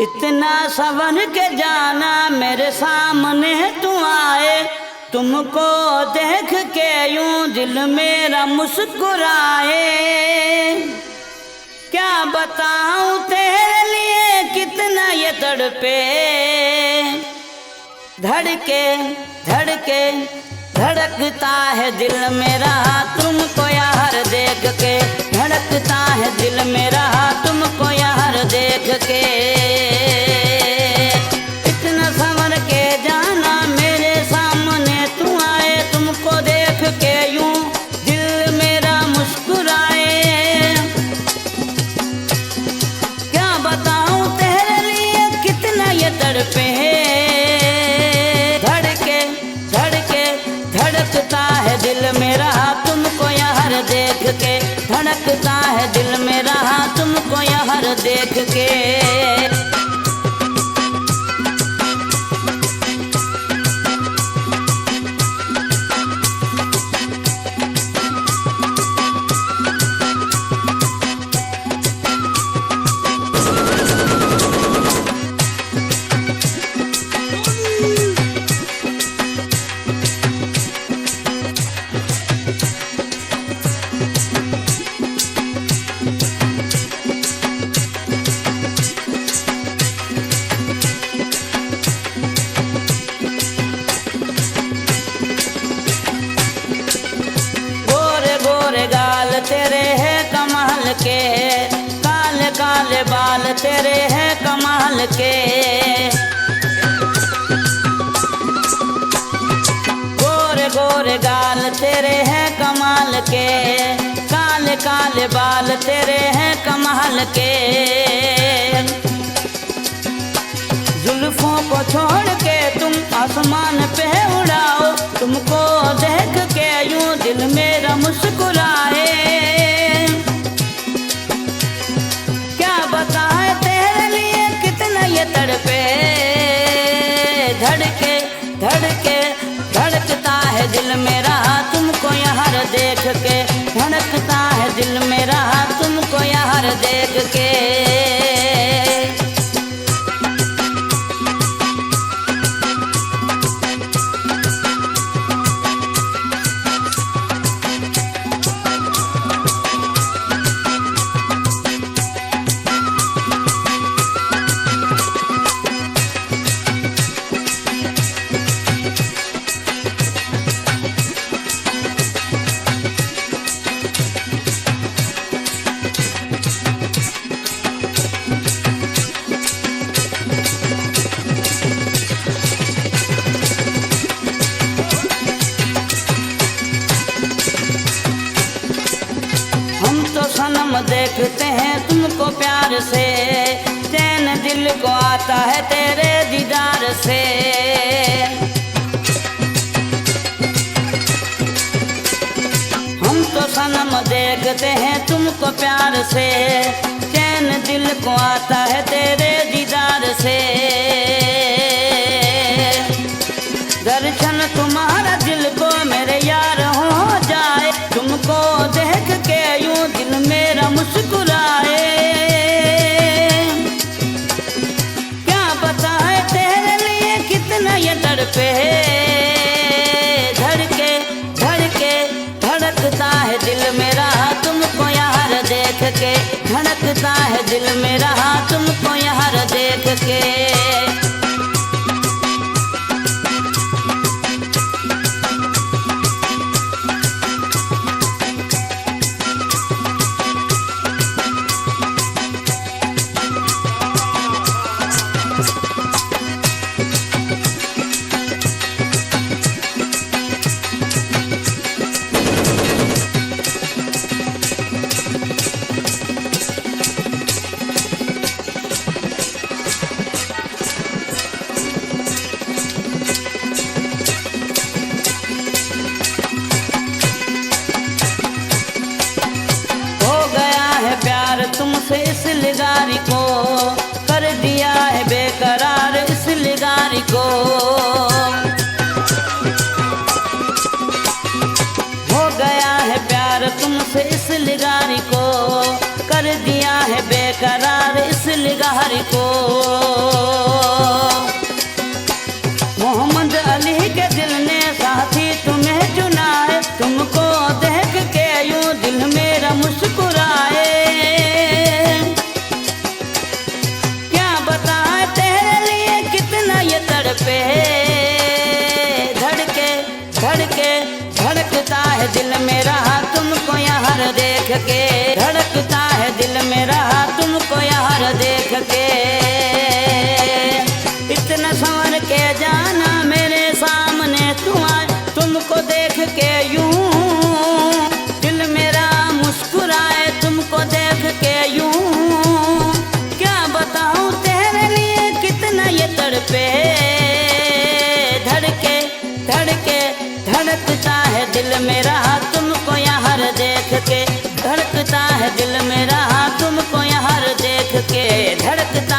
इतना संवर के जाना मेरे सामने तू आए, तुमको देख के यूं दिल मेरा मुस्कुराए। क्या बताऊं तेरे लिए कितना ये तड़पे, धड़के धड़के धड़कता है दिल मेरा तुमको यार देख के, धड़कता है दिल मेरा तुमको यार देख के। इतना संवर के जाना मेरे सामने तू आए, तुमको देख के यूं दिल मेरा मुस्कुराए। क्या बताऊं तेरे लिए कितना ये तड़पे, धड़कता है दिल मेरा तुमको यार देख के, धड़कता है दिल मेरा तुमको यार देख के। तेरे है कमाल के, काले काले बाल तेरे है कमाल के। गोरे गोरे गाल तेरे है कमाल के, काले काले बाल तेरे है कमाल के। जुल्फों को छोड़ के तुम आसमान पे उड़ाओ, तुमको देख के यूं दिल मेरा मुस्कुराए। क्या बताए तेरे लिए कितना ये तड़पे, धड़के धड़के धड़कता है दिल मेरा तुमको यार देख के, धड़कता है दिल मेरा तुमको यार देख के। सनम देखते हैं तुमको प्यार से, चैन दिल को आता है तेरे दीदार से। हम तो सनम देखते हैं तुमको प्यार से, चैन दिल को आता है तेरे दीदार से। दर्शन तुम्हारा दिल को मेरे यार हो जाए, तुमको देख के यूं दिल मेरा मुस्कुराए। क्या बताए तेरे लिए कितना ये तड़पे, धड़के धड़के धड़कता है दिल मेरा तुमको यार देख के, धड़कता है दिल मेरा तुमको यार देख के। तुमसे इस लिगारी को कर दिया है बेकरार, इस लिगारी को हो गया है प्यार तुमसे, इस लिगारी को कर दिया है बेकरार इस निगार को। मोहम्मद अली के दिल ने साथी तुम्हें चुना है, तुमको देख के यूं दिल मेरा मुस्कुराए। क्या बताए तेरे लिए कितना ये तड़पे, धड़के धड़के धड़कता है दिल मेरा तुमको यहाँ देख के, धड़कता है दिल मेरा तुमको यहाँ देख के। इतना संवर के जाना मेरे सामने तू आए, तुमको देख के यूं दिल मेरा मुस्कुराए, तुमको देख के यूं। क्या बताऊं तेरे लिए कितना ये तड़पे, धड़के धड़के धड़कता है दिल मेरा तुमको यहाँ देख के, धड़कता है दिल मेरा तुमको यहाँ देख के, धड़कता